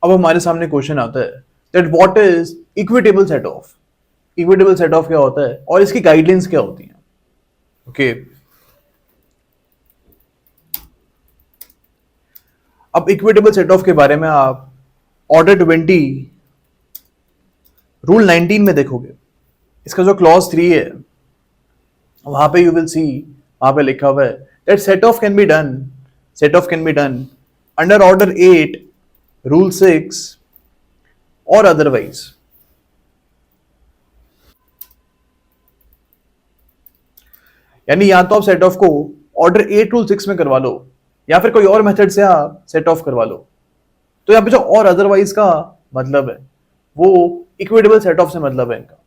अब हमारे सामने क्वेश्चन आता है that what is equitable set of. Equitable set of क्या होता है और इसकी गाइडलाइंस क्या होती हैं। ओके अब इक्विटेबल सेट ऑफ के बारे में आप ऑर्डर 20 रूल 19 में देखोगे। इसका जो क्लॉज 3 है वहां पे यू विल सी, वहां पे लिखा हुआ है that set off can be done under order 8 rule 6 और अदरवाइज। यानी या तो आप सेट ऑफ को ऑर्डर 8 रूल 6 में करवा लो या फिर कोई और मेथड से आप सेट ऑफ करवा लो। तो यहां पे जो और अदरवाइज का मतलब है वो इक्विटेबल सेट ऑफ से मतलब है इनका।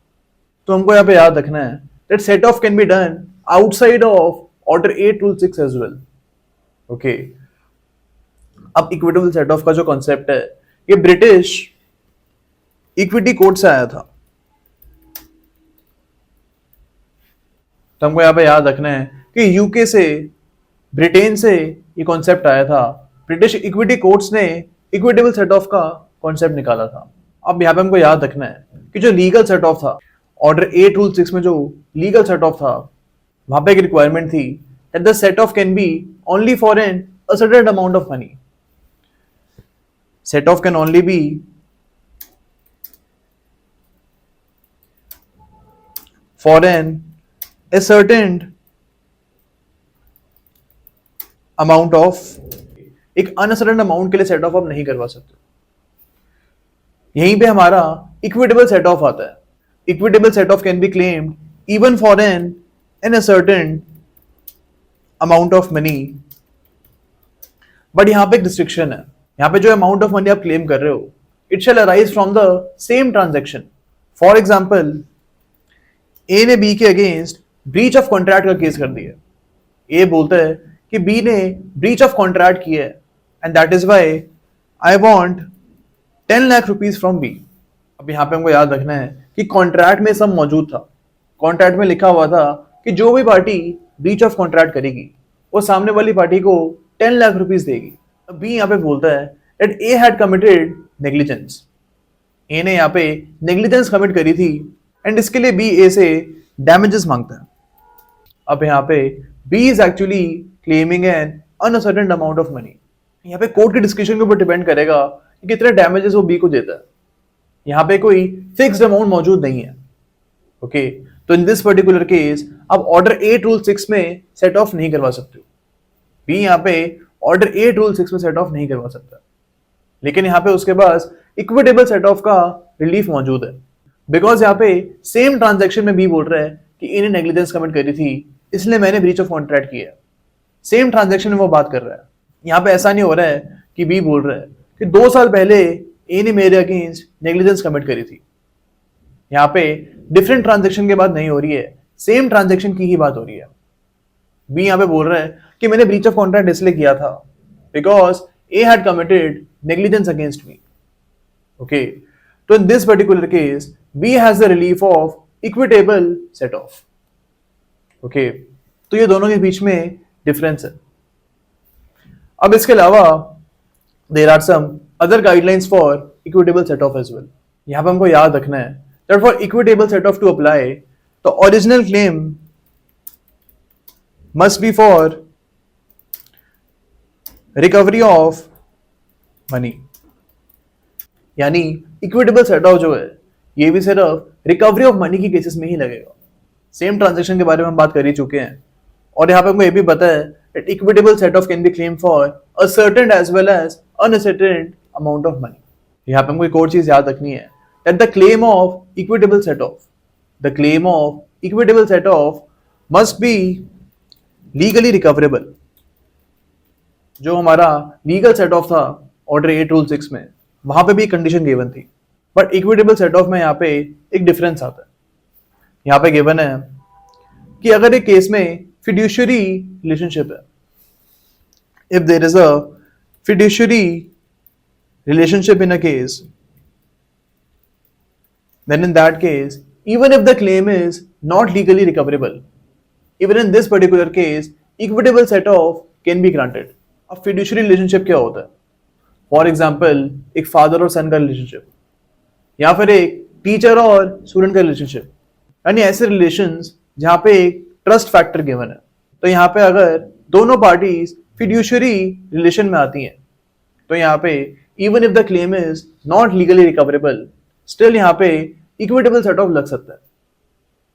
तो हमको यहां पे याद रखना है that set off can be done outside of order 8 rule 6 as well. Okay अब इक्विटेबल सेट ऑफ का जो कॉन्सेप्ट है ये ब्रिटिश इक्विटी कोड से आया था। तो हमको यहां पे याद रखना है कि यूके से, ब्रिटेन से ये कॉन्सेप्ट आया था। ब्रिटिश इक्विटी कोर्ट्स ने इक्विटेबल सेट ऑफ का कॉन्सेप्ट निकाला था। अब यहां पे हमको याद रखना है कि जो लीगल सेट ऑफ था ऑर्डर 8 रूल 6 में, जो लीगल सेट ऑफ था वहां पे एक रिक्वायरमेंट थी that the set off can be only for an a certain amount of money. Set off can only be for an a certain amount of, एक uncertain amount के लिए set of आप नहीं करवा सकते। यहीं पे हमारा इक्विटेबल सेट ऑफ आता है। Equitable set off can be claimed even for an a certain amount of money. But यहां पे एक रिस्ट्रिक्शन है। यहां पे जो अमाउंट ऑफ मनी आप क्लेम कर रहे हो it shall arise from the same transaction. For example A ने बी के अगेंस्ट ब्रीच ऑफ कॉन्ट्रैक्ट का केस कर दिया। ए बोलता है कि बी ने ब्रीच ऑफ कॉन्ट्रैक्ट किया है and that is why I want 10 lakh rupees from B. अब यहां पे हमको याद रखना है कि कॉन्ट्रैक्ट में सब मौजूद था। कॉन्ट्रैक्ट में लिखा हुआ था कि जो भी पार्टी ब्रीच ऑफ कॉन्ट्रैक्ट करेगी वो सामने वाली पार्टी को 10 लाख रुपीस देगी। अब बी यहां पे बोलता है that A had committed negligence. A ने यहां पे नेग्लिजेंस कमिट करी थी एंड इसके लिए बी ए से डैमेजेस मांगता है। अब यहाँ पे B is actually claiming an uncertain amount of money। यहाँ पे कोर्ट के डिस्कशन के ऊपर डिपेंड करेगा कि कितने डैमेजेस वो B को देता है। यहाँ पे कोई फिक्स्ड अमाउंट मौजूद नहीं है। ओके तो इन दिस पर्टिकुलर केस आप ऑर्डर 8 रूल 6 में सेट ऑफ नहीं करवा सकते। B यहाँ पे ऑर्डर 8 रूल 6 में सेट ऑफ नहीं करवा सकता, लेकिन यहाँ पे उसके पास इक्विटेबल सेट ऑफ का रिलीफ मौजूद है। बिकॉज यहाँ पे सेम ट्रांजेक्शन में B बोल रहा है कि इन्हें नेग्लिजेंस कमिट करी थी इसलिए मैंने ब्रीच ऑफ कॉन्ट्रैक्ट किया। सेम ट्रांजैक्शन में वो बात कर रहा है। यहाँ पे ऐसा नहीं हो रहा है कि बी बोल रहा है कि 2 साल पहले ए ने मेरे अगेंस्ट नेग्लिजेंस कमिट करी थी। यहाँ पे डिफरेंट ट्रांजैक्शन की बात नहीं हो रही है, सेम ट्रांजैक्शन की ही बात हो रही है। बी यहाँ पे बोल रहा है कि मैंने ब्रीच ऑफ कॉन्ट्रैक्ट इसलिए किया था because A had committed negligence against me. Okay तो in this particular case B has the relief of equitable set off. Okay तो ये दोनों के बीच में डिफरेंस है। अब इसके अलावा there are some other guidelines for equitable set off as well. यहां पे हमको याद रखना है that for equitable set off to apply the original claim must be for recovery of money. यानी इक्विटेबल सेट ऑफ जो है ये भी सिर्फ रिकवरी ऑफ मनी की केसेस में ही लगेगा। सेम ट्रांजैक्शन के बारे में हम बात कर ही चुके हैं और यहाँ पे हमको ये भी पता है that equitable set off can be claimed for a certain as well as uncertain amount of money। यहाँ पे हमको एक और चीज याद रखनी है that the claim of equitable set off must be legally recoverable। जो हमारा लीगल सेट ऑफ था ऑर्डर 8 रूल 6 में वहां पे भी एक कंडीशन गिवन थी, बट इक्विटेबल सेट ऑफ में यहाँ पे एक डिफरेंस आता है। यहाँ पे गिवन है कि अगर एक केस में फिड्यूशियरी रिलेशनशिप है, if there is a fiduciary relationship in a case, then in that case even if the claim is not legally recoverable, even in this particular case equitable set off can be granted। अब fiduciary relationship क्या होता है? For example एक father और सन का relationship, या फिर एक टीचर और स्टूडेंट का रिलेशनशिप, यानी ऐसे रिलेशंस जहां पे एक ट्रस्ट फैक्टर गिवन है। तो यहाँ पे अगर दोनों पार्टीज फिड्यूशियरी रिलेशन में आती हैं तो यहाँ पे even if the claim is not legally recoverable, still यहाँ पे इक्विटेबल सेट ऑफ लग सकता है।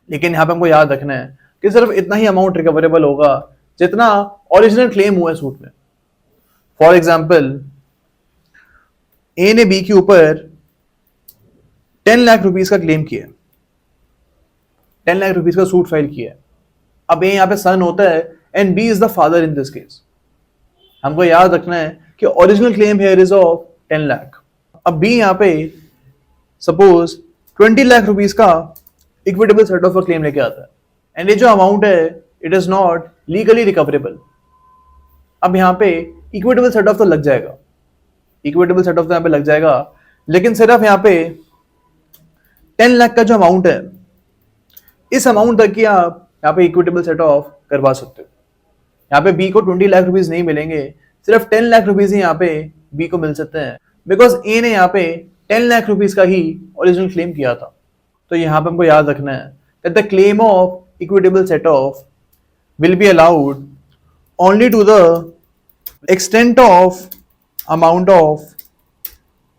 लेकिन यहाँ पे हमको याद रखना है कि सिर्फ इतना ही अमाउंट रिकवरेबल होगा जितना ओरिजिनल क्लेम हुआ है सूट में। फॉर एग्जाम्पल ए ने बी के ऊपर 10 लाख रुपीस का क्लेम किया, 10 लाख रुपीस का सूट फाइल किया। अब ए यहाँ पे सन होता है and B is the father in this case. हमको याद रखना है कि original claim here is of 10 lakh. अब बी यहाँ पे सपोज 20 लाख रुपीस का इक्विटेबल सेट ऑफ क्लेम लेके आता है एंड ये जो अमाउंट है it is not legally recoverable. अब यहाँ पे इक्विटेबल सेट ऑफ तो लग जाएगा, इक्विटेबल सेट ऑफ तो यहाँ पे लग जाएगा, लेकिन सिर्फ यहाँ पे 10 लाख का जो अमाउंट है इस अमाउंट तक की आप यहाँ पे इक्विटेबल सेट ऑफ करवा सकते हो। यहाँ पे बी को 20 लाख रुपीस नहीं मिलेंगे, सिर्फ 10 लाख रुपीस ही यहाँ पे बी को मिल सकते हैं, बिकॉज ए ने यहाँ पे 10 लाख रुपीस का ही ओरिजिनल क्लेम किया था। तो यहाँ पे हमको याद रखना है that the claim of equitable set off will be allowed only to the extent of amount of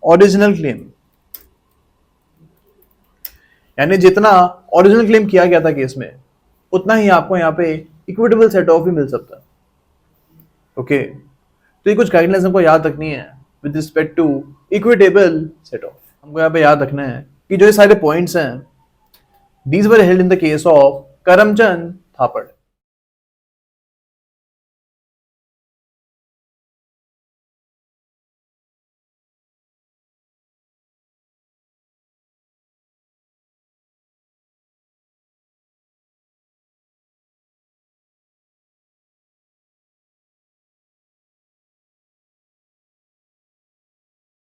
original claim, यानी जितना ओरिजिनल क्लेम किया गया था केस में उतना ही आपको यहाँ पे इक्विटेबल सेट ऑफ भी मिल सकता है। ओके, तो ये कुछ गाइडलाइंस हमको याद रखनी है with respect to equitable set off. हमको यहाँ पे याद रखना है कि जो ये सारे पॉइंट्स हैं these were held in the case of Karamchand Thapad.